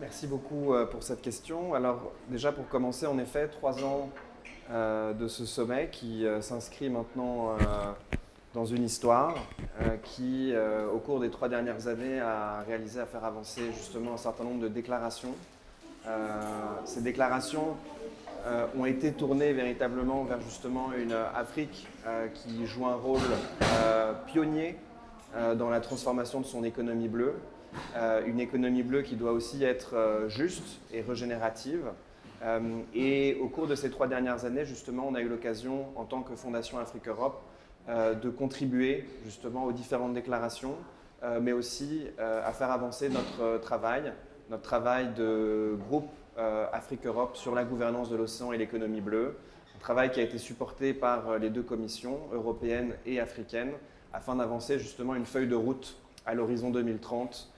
Merci beaucoup pour cette question. Alors déjà pour commencer, en effet, 3 ans de ce sommet qui s'inscrit maintenant dans une histoire qui, au cours des 3 dernières années, a réalisé à faire avancer justement un certain nombre de déclarations. Ces déclarations ont été tournées véritablement vers justement une Afrique qui joue un rôle pionnier dans la transformation de son économie bleue. Une économie bleue qui doit aussi être juste et régénérative. Et au cours de ces 3 dernières années, justement, on a eu l'occasion, en tant que Fondation Afrique Europe, de contribuer justement aux différentes déclarations, mais aussi à faire avancer notre travail de groupe Afrique Europe sur la gouvernance de l'océan et l'économie bleue. Un travail qui a été supporté par les deux commissions, européennes et africaines, afin d'avancer justement une feuille de route à l'horizon 2030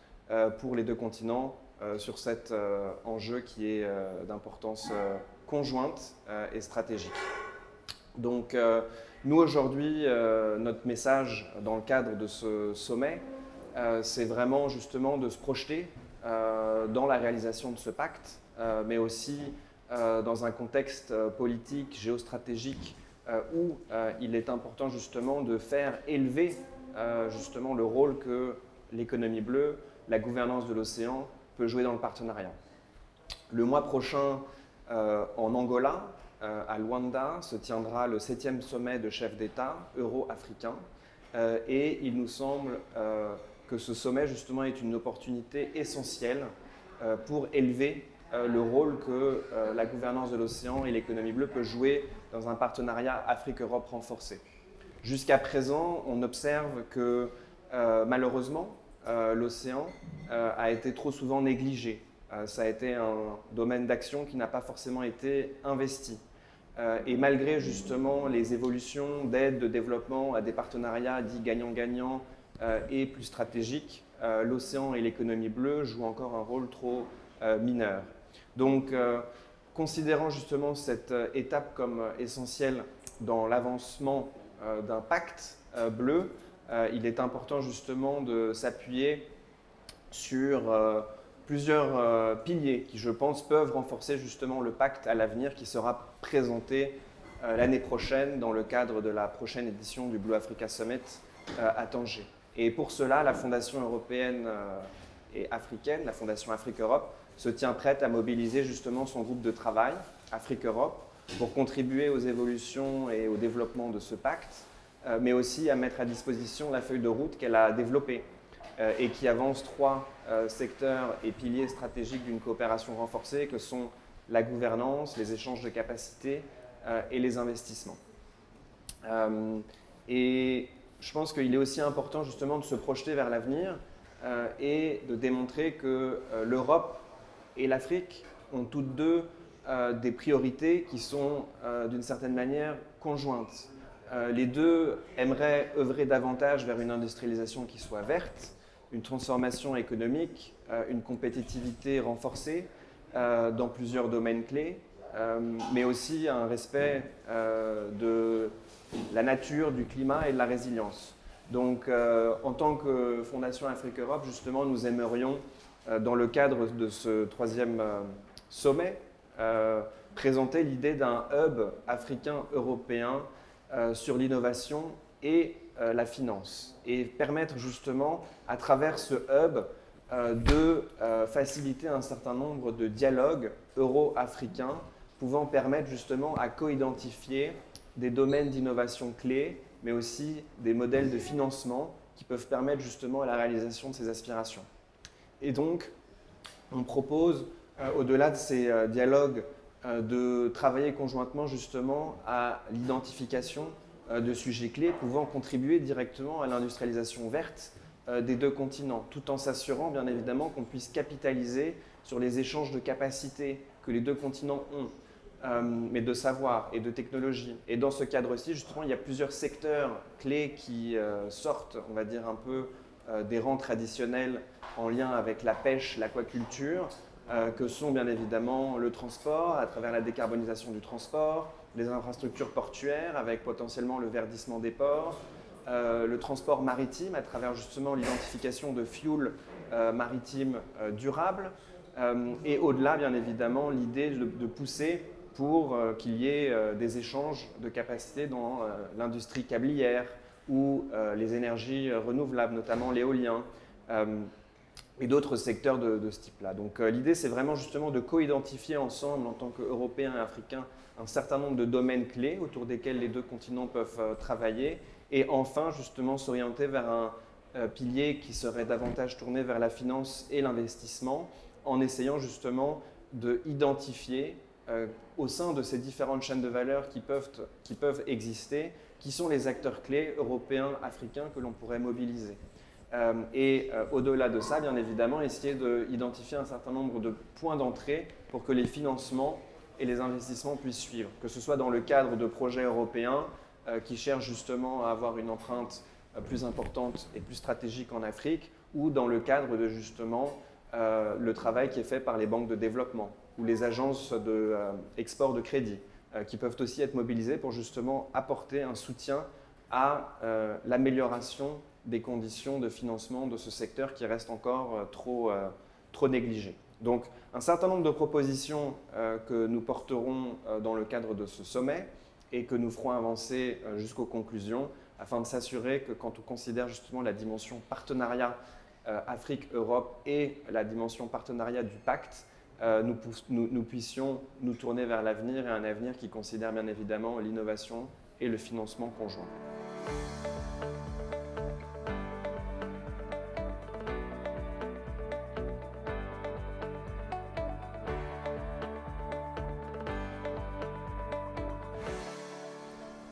pour les deux continents sur cet enjeu qui est d'importance conjointe et stratégique. Donc nous aujourd'hui, notre message dans le cadre de ce sommet, c'est vraiment justement de se projeter dans la réalisation de ce pacte, mais aussi dans un contexte politique, géostratégique, où il est important justement de faire élever justement le rôle que l'économie bleue, la gouvernance de l'océan peut jouer dans le partenariat. Le mois prochain, en Angola, à Luanda, se tiendra le 7e sommet de chefs d'État euro-africains. Et il nous semble que ce sommet, justement, est une opportunité essentielle pour élever le rôle que la gouvernance de l'océan et l'économie bleue peut jouer dans un partenariat Afrique-Europe renforcé. Jusqu'à présent, on observe que malheureusement, l'océan a été trop souvent négligé. Ça a été un domaine d'action qui n'a pas forcément été investi. Et malgré justement les évolutions d'aide de développement à des partenariats dits gagnant-gagnant et plus stratégiques, l'océan et l'économie bleue jouent encore un rôle trop mineur. Donc, considérant justement cette étape comme essentielle dans l'avancement d'un pacte bleu, il est important justement de s'appuyer sur plusieurs piliers qui, je pense, peuvent renforcer justement le pacte à l'avenir qui sera présenté l'année prochaine dans le cadre de la prochaine édition du Blue Africa Summit à Tanger. Et pour cela, la Fondation européenne et africaine, la Fondation Afrique Europe, se tient prête à mobiliser justement son groupe de travail, Afrique Europe, pour contribuer aux évolutions et au développement de ce pacte, mais aussi à mettre à disposition la feuille de route qu'elle a développée et qui avance 3 secteurs et piliers stratégiques d'une coopération renforcée que sont la gouvernance, les échanges de capacités et les investissements. Et je pense qu'il est aussi important justement de se projeter vers l'avenir et de démontrer que l'Europe et l'Afrique ont toutes deux des priorités qui sont d'une certaine manière conjointes. Les deux aimeraient œuvrer davantage vers une industrialisation qui soit verte, une transformation économique, une compétitivité renforcée dans plusieurs domaines clés, mais aussi un respect de la nature, du climat et de la résilience. Donc, en tant que Fondation Afrique Europe, justement, nous aimerions, dans le cadre de ce 3e sommet, présenter l'idée d'un hub africain-européen sur l'innovation et la finance et permettre justement à travers ce hub de faciliter un certain nombre de dialogues euro-africains pouvant permettre justement à co-identifier des domaines d'innovation clés mais aussi des modèles de financement qui peuvent permettre justement à la réalisation de ces aspirations. Et donc on propose au-delà de ces dialogues de travailler conjointement justement à l'identification de sujets clés pouvant contribuer directement à l'industrialisation verte des deux continents, tout en s'assurant bien évidemment qu'on puisse capitaliser sur les échanges de capacités que les deux continents ont, mais de savoir et de technologie. Et dans ce cadre-ci, justement, il y a plusieurs secteurs clés qui sortent, on va dire, un peu des rangs traditionnels en lien avec la pêche, l'aquaculture, que sont bien évidemment le transport, à travers la décarbonisation du transport, les infrastructures portuaires avec potentiellement le verdissement des ports, le transport maritime à travers justement l'identification de fuels maritimes durables, Et au-delà, bien évidemment, l'idée de pousser pour qu'il y ait des échanges de capacités dans l'industrie câblière ou les énergies renouvelables, notamment l'éolien, et d'autres secteurs de ce type-là. Donc l'idée, c'est vraiment justement de co-identifier ensemble, en tant qu'Européens et Africains, un certain nombre de domaines clés autour desquels les deux continents peuvent travailler, et enfin justement s'orienter vers un pilier qui serait davantage tourné vers la finance et l'investissement, en essayant justement d'identifier au sein de ces différentes chaînes de valeur qui peuvent exister, qui sont les acteurs clés européens, africains que l'on pourrait mobiliser. Au-delà de ça, bien évidemment, essayer d'identifier un certain nombre de points d'entrée pour que les financements et les investissements puissent suivre, que ce soit dans le cadre de projets européens qui cherchent justement à avoir une empreinte plus importante et plus stratégique en Afrique, ou dans le cadre de justement le travail qui est fait par les banques de développement ou les agences d'export de crédit, qui peuvent aussi être mobilisées pour justement apporter un soutien à l'amélioration des conditions de financement de ce secteur qui reste encore trop négligé. Donc, un certain nombre de propositions que nous porterons dans le cadre de ce sommet et que nous ferons avancer jusqu'aux conclusions, afin de s'assurer que quand on considère justement la dimension partenariat Afrique-Europe et la dimension partenariat du pacte, nous puissions nous tourner vers l'avenir, et un avenir qui considère bien évidemment l'innovation et le financement conjoint.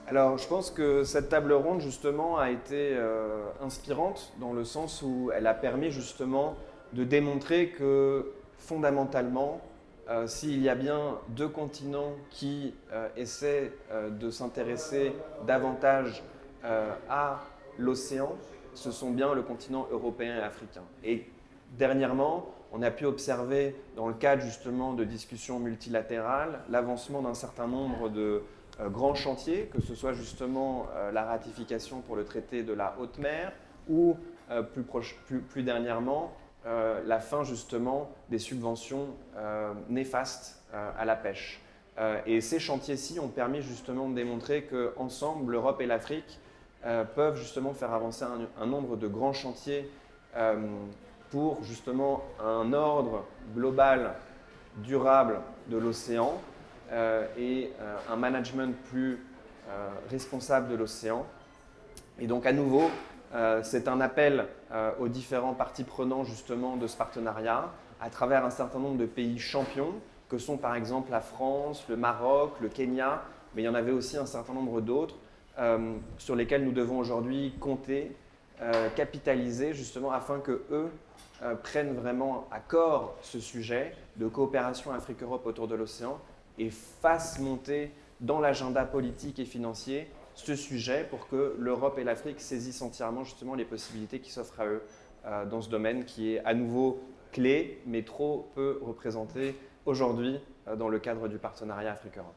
Alors, je pense que cette table ronde, justement, a été inspirante dans le sens où elle a permis justement de démontrer que, fondamentalement, s'il y a bien deux continents qui essaient de s'intéresser davantage à l'océan, ce sont bien le continent européen et africain. Et dernièrement, on a pu observer, dans le cadre justement de discussions multilatérales, l'avancement d'un certain nombre de grands chantiers, que ce soit justement la ratification pour le traité de la haute mer ou plus dernièrement la fin justement des subventions néfastes à la pêche. Et ces chantiers-ci ont permis justement de démontrer qu'ensemble, l'Europe et l'Afrique peuvent justement faire avancer un nombre de grands chantiers pour justement un ordre global, durable de l'océan, et un management plus responsable de l'océan. Et donc à nouveau, c'est un appel aux différents parties prenantes justement de ce partenariat à travers un certain nombre de pays champions que sont par exemple la France, le Maroc, le Kenya, mais il y en avait aussi un certain nombre d'autres sur lesquels nous devons aujourd'hui compter, capitaliser justement afin que eux prennent vraiment à corps ce sujet de coopération Afrique-Europe autour de l'océan et fassent monter dans l'agenda politique et financier ce sujet pour que l'Europe et l'Afrique saisissent entièrement justement les possibilités qui s'offrent à eux dans ce domaine qui est à nouveau clé, mais trop peu représenté aujourd'hui dans le cadre du partenariat Afrique-Europe.